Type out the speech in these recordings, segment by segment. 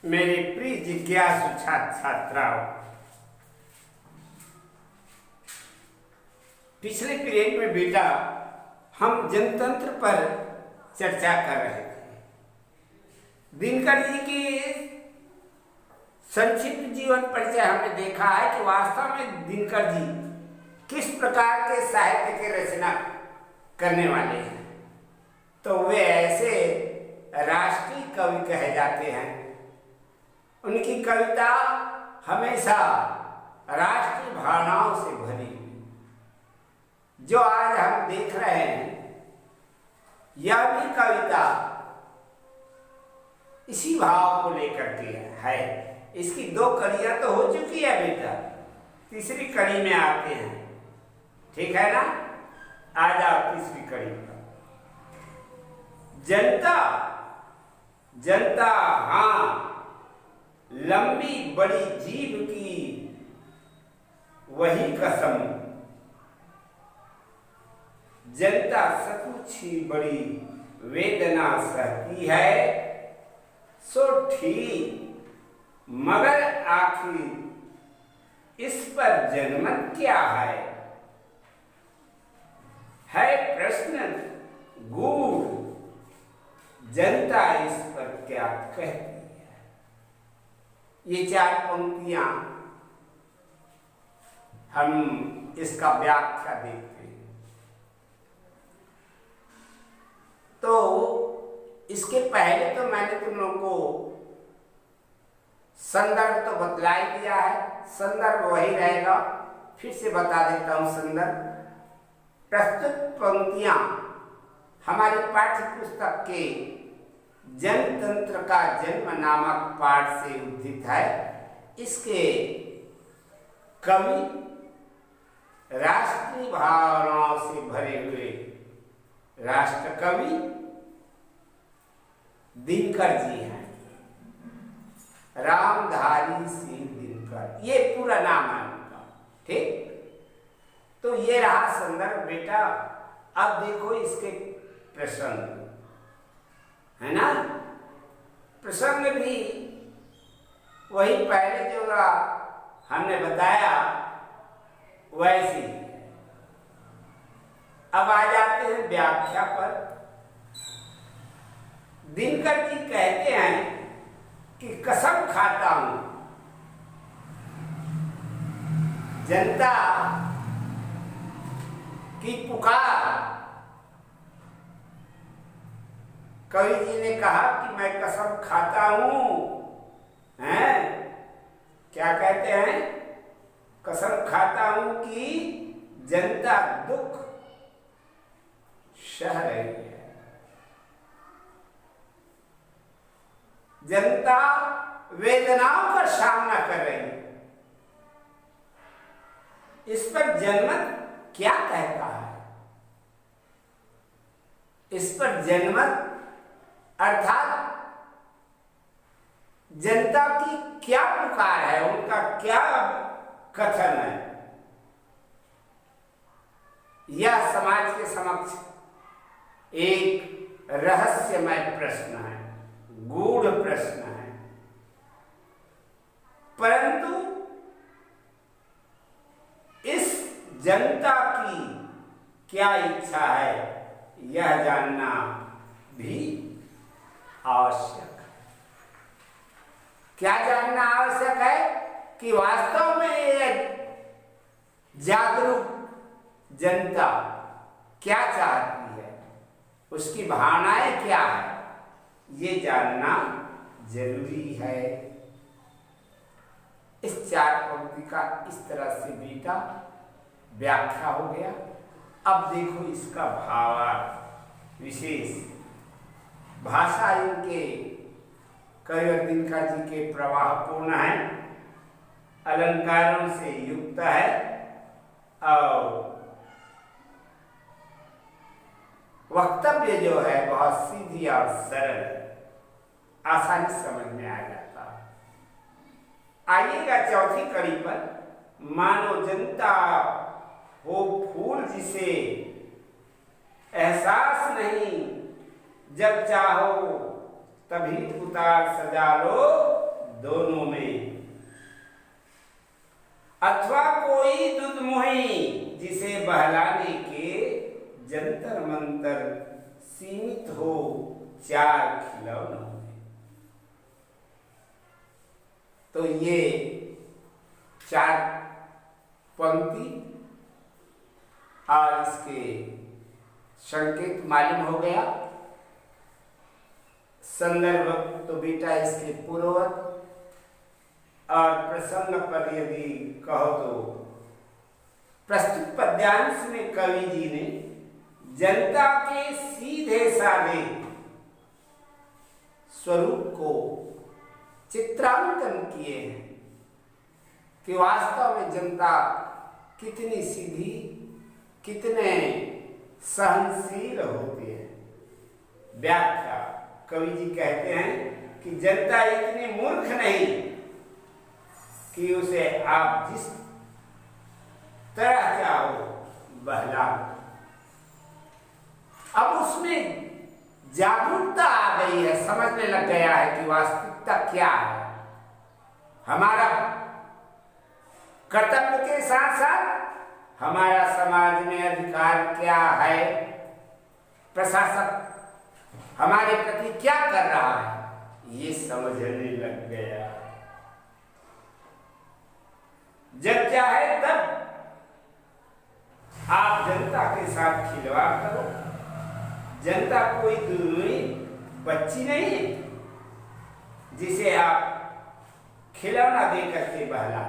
मेरे प्रिय जिज्ञासु छात्राओं, पिछले पीरियड में बेटा हम जनतंत्र पर चर्चा कर रहे थे। दिनकर जी की संक्षिप्त जीवन परिचय हमने देखा है कि वास्तव में दिनकर जी किस प्रकार के साहित्य की रचना करने वाले हैं। तो वे ऐसे राष्ट्रीय कवि कहे जाते हैं। उनकी कविता हमेशा राष्ट्रीय भावनाओं से भरी हुई। जो आज हम देख रहे हैं यह भी कविता इसी भाव को लेकर के है। इसकी 2 कड़ियां तो हो चुकी है बेटा, तीसरी कड़ी में आते हैं। ठीक है ना? आ जाओ तीसरी कड़ी पर। जनता जनता हाँ, लंबी बड़ी जीभ की वही कसम, जनता सचमुच ही बड़ी वेदना सहती है। सो ठीक, मगर आखिर इस पर जनमत क्या है प्रश्न गूढ़। जनता इस पर क्या कहती है? ये 4 पंक्तियां हम इसका व्याख्या देखते हैं। तो इसके पहले तो मैंने तुम लोगों को संदर्भ तो बतला ही दिया है। संदर्भ वही रहेगा, फिर से बता देता हूं संदर्भ। प्रस्तुत पंक्तियां हमारी पाठ्य पुस्तक के जनतंत्र का जन्म नामक पाठ से उद्धृत है। इसके कवि राष्ट्रीय भावनाओं से भरे हुए राष्ट्र कवि दिनकर जी हैं। रामधारी सिंह दिनकर, ये पूरा नाम है उनका। ठीक, तो ये रहा संदर्भ बेटा। अब देखो इसके प्रसंग, है ना? प्रसंग भी वही पहले जो हमने बताया वैसी। अब आ जाते हैं व्याख्या पर। दिनकर जी कहते हैं कि कसम खाता हूं जनता की पुकार। कवि जी ने कहा कि मैं कसम खाता हूं, हैं? क्या कहते हैं? कसम खाता हूं कि जनता दुख सह रही है, जनता वेदनाओं का सामना कर रही है। इस पर जनमत क्या कहता है? इस पर जनमत अर्थात जनता की क्या पुकार है, उनका क्या कथन है, यह समाज के समक्ष एक रहस्यमय प्रश्न है, गूढ़ प्रश्न है। परंतु इस जनता की क्या इच्छा है यह जानना भी आवश्यक है। क्या जानना आवश्यक है? कि वास्तव में ये जागरूक जनता क्या चाहती है, उसकी भावनाएं क्या है, ये जानना जरूरी है। इस 4 पंक्ति का इस तरह से बेटा व्याख्या हो गया। अब देखो इसका भावार्थ विशेष। भाषा इनके कवि दिनकर जी के प्रवाहपूर्ण है, अलंकारों से युक्त है और वक्तव्य जो है बहुत सीधी और सरल, आसानी समझ में आ जाता है। आइएगा चौथी कड़ी पर। मानो जनता हो फूल जिसे एहसास नहीं, जब चाहो तभी उतार सजा लो दोनों में, अथवा कोई दुधमुही जिसे बहलाने के जंतर मंतर सीमित हो 4 खिलौनों में। तो ये 4 पंक्ति और इसके संकेत मालूम हो गया। संदर्भ तो बेटा इसके पूर्ववत, और प्रसंग पर यदि कहो तो प्रस्तुत पद्यांश में कवि जी ने जनता के सीधे साधे स्वरूप को चित्रांकन किए हैं कि वास्तव में जनता कितनी सीधी, कितने सहनशील होती है। व्याख्या कवि जी कहते हैं कि जनता इतनी मूर्ख नहीं कि उसे आप जिस तरह चाहो बहला। अब उसमें जागरूकता आ गई है, समझने लग गया है कि वास्तविकता क्या है। हमारा कर्तव्य के साथ साथ हमारा समाज में अधिकार क्या है, प्रशासक हमारे प्रति क्या कर रहा है, ये समझने लग गया। जब चाहे तब आप जनता के साथ खिलवाड़ करो। जनता कोई दुर्मी बच्ची नहीं है जिसे आप खिलौना देकर के बहला।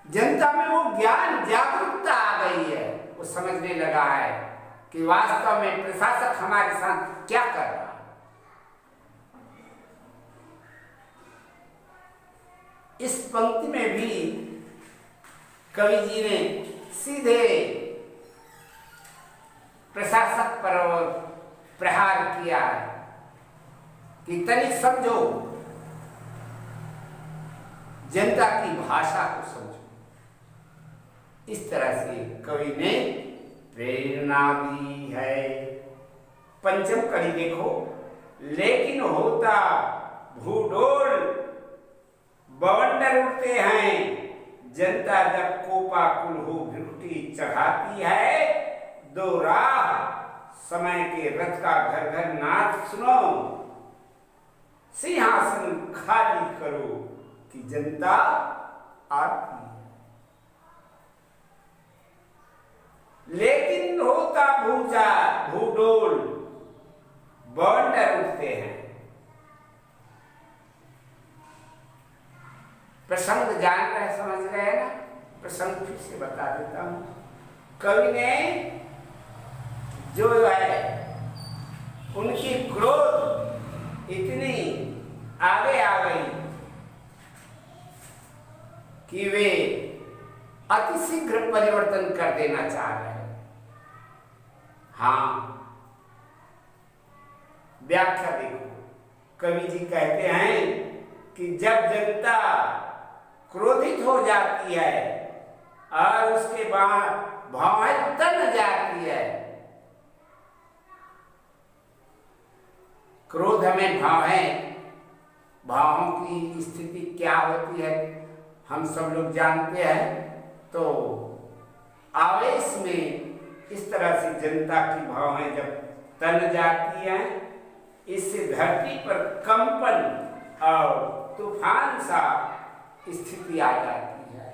जनता में वो ज्ञान जागरूकता आ गई है, वो समझने लगा है कि वास्तव में प्रशासक हमारे साथ क्या कर रहा है। इस पंक्ति में भी कवि जी ने सीधे प्रशासक पर प्रहार किया है कि तनिक समझो, जनता की भाषा को समझो। इस तरह से कवि ने प्रेरणा दी है। पंचम कड़ी देखो, लेकिन होता भूडोल बवंडर उठते हैं, जनता जब कोपाकुल हो भ्रुकुटी चढ़ाती है, 2 राह समय के रथ का घर घर नाच सुनो, सिंहासन खाली करो कि जनता आती है। लेकिन होता भूडोल बवंडर उठते हैं। प्रसंग जान रहे, समझ रहे हैं ना? प्रसंग फिर से बता देता हूं। कवि ने जो है उनकी क्रोध इतनी आगे आ गई कि वे अतिशीघ्र परिवर्तन कर देना चाह रहे हैं। हाँ, व्याख्या देखो, कवि जी कहते हैं कि जब जनता क्रोधित हो जाती है और उसके बाद भावें तन जाती है। क्रोध में भावों की स्थिति क्या होती है हम सब लोग जानते हैं। तो आवेश में इस तरह से जनता की भावनाएं जब तन जाती हैं, इससे धरती पर कंपन और तूफान सा स्थिति आ जाती है।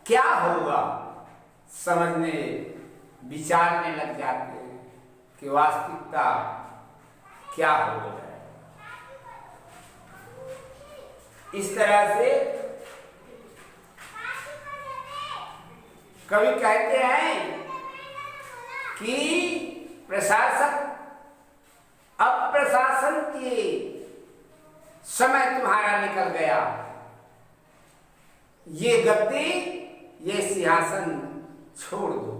क्या होगा समझने विचारने लग जाते हैं कि वास्तविकता क्या हो रहा है। इस तरह से कवि कहते हैं कि प्रशासक, अब प्रशासन के समय तुम्हारा निकल गया। ये गद्दी, ये सिंहासन छोड़ दो।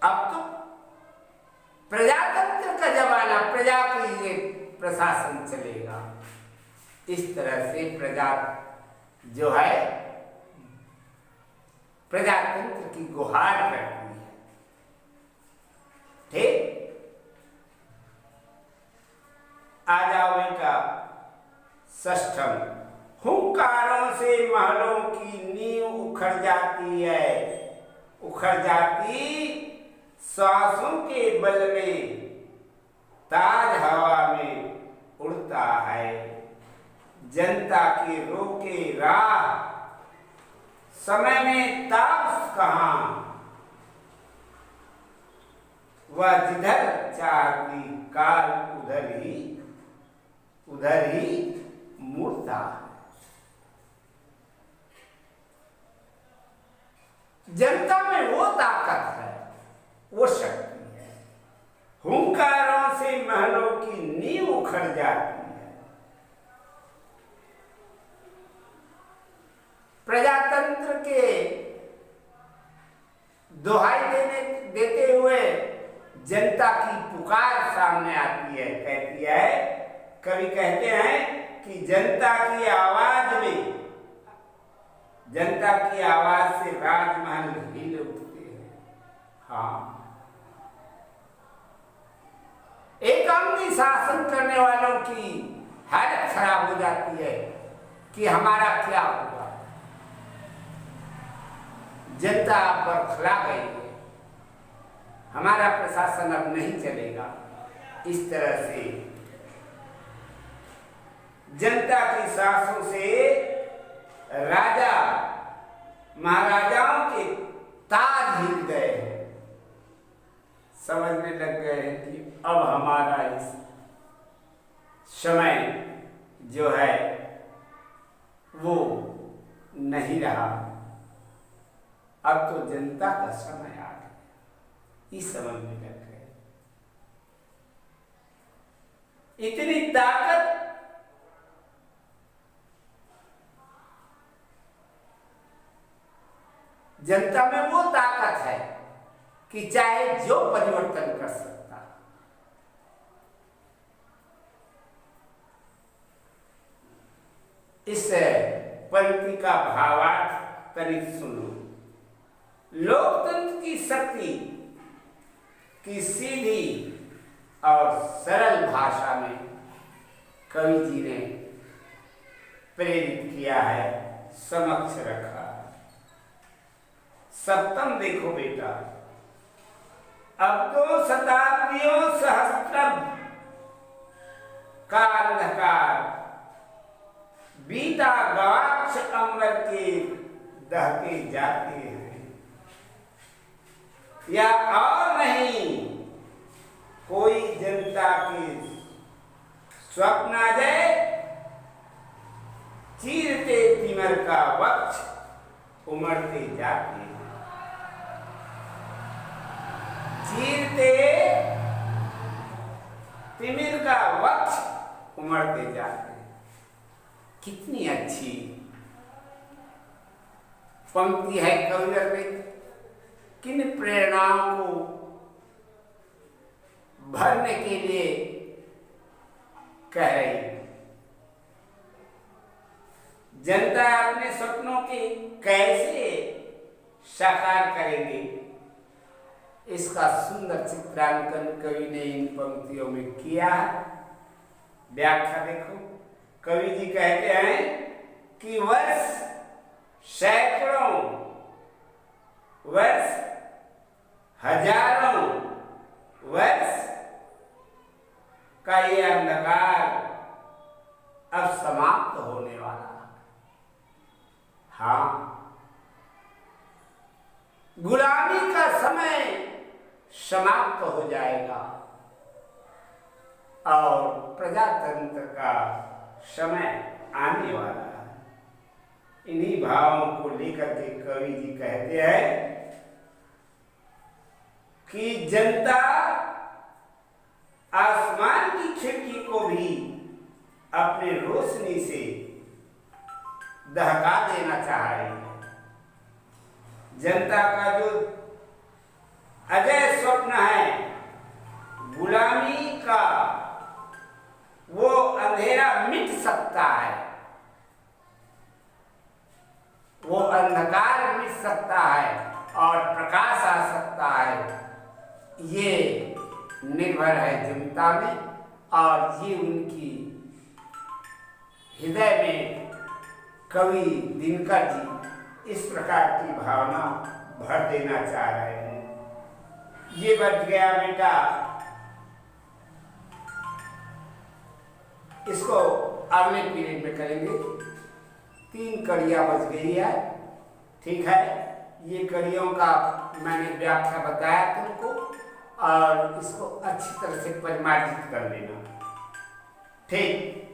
अब तो प्रजातंत्र का जमाना, प्रजा के लिए प्रशासन चलेगा। इस तरह से प्रजा जो है प्रजातंत्र की गुहार करती है। षष्ठम, हुंकारों से महलों की नींव उखड़ जाती है, उखड़ जाती श्वासों के बल में, ताज हवा में उड़ता है। जनता के रोके राह, समय में ताप कहाँ, वह जिधर चाहती काल उधर ही मुड़ता है। जनता में वो ताकत है, वो शक्ति है। हुंकारों से महलों की नींव उखड़ जाती है। प्रजातंत्र के दुहाई देते हुए जनता की पुकार सामने आती है, कहती है, कवि कहते हैं कि जनता की आवाज में, जनता की आवाज से राजमहल हिल उठते हैं। हाँ, एकांगी शासन करने वालों की हालत खराब हो जाती है कि हमारा क्या होगा, जनता बरखला गई है, हमारा प्रशासन अब नहीं चलेगा। इस तरह से जनता की सांसों से राजा महाराजाओं के ताज हिल गए हैं, समझने लग गए हैं कि अब हमारा इस समय जो है वो नहीं रहा, अब तो जनता का समय आ गया, इस समझने लग गए। इतनी ताकत जनता में वो ताकत है कि चाहे जो परिवर्तन कर सकता। इस पंक्ति का भावार्थ तनिक सुनो। लोकतंत्र की शक्ति की सीधी और सरल भाषा में कवि जी ने प्रेरित किया है, समक्ष रखा। सप्तम देखो बेटा, अब तो शताब्दियों सहस्त्रम का अंधकार बीता गवाक्ष अंबर के दहके जाते हैं, या और नहीं कोई जनता के स्वप्न आ जाए, चीरते तिमर का वक्ष उमड़ते जाते हैं, चीरते तिमिर का वक्ष उमड़ते जाते हैं। कितनी अच्छी पंक्ति है कविवर में, किन प्रेरणाओं को भरने के लिए कह रही। जनता अपने सपनों के कैसे साकार करेंगे, इसका सुंदर चित्रांकन कवि ने इन पंक्तियों में किया है। व्याख्या देखो, कवि जी कहते हैं कि वर्ष सैकड़ों, वर्ष हजारों वर्ष का ये अंधकार अब समाप्त होने वाला है। हाँ, गुलामी का समय समाप्त हो जाएगा और प्रजातंत्र का समय आने वाला है। इन्हीं भावों को लेकर के कवि जी कहते हैं कि जनता आसमान की खिड़की को भी अपने रोशनी से दहका देना चाह रही है। जनता का जो अजय स्वप्न है गुलामी का, वो अंधेरा मिट सकता है, वो अंधकार मिट सकता है और प्रकाश आ सकता है। ये निर्भर है जनता में और ये उनकी हृदय में कवि दिनकर जी इस प्रकार की भावना भर देना चाह रहे हैं। ये बच गया बेटा, इसको अगले पीरियड में करेंगे। 3 कड़ियाँ बच गई है, ठीक है। ये कड़ियों का मैंने व्याख्या बताया तुमको, और इसको अच्छी तरह से परिमार्जित कर लेना, ठीक।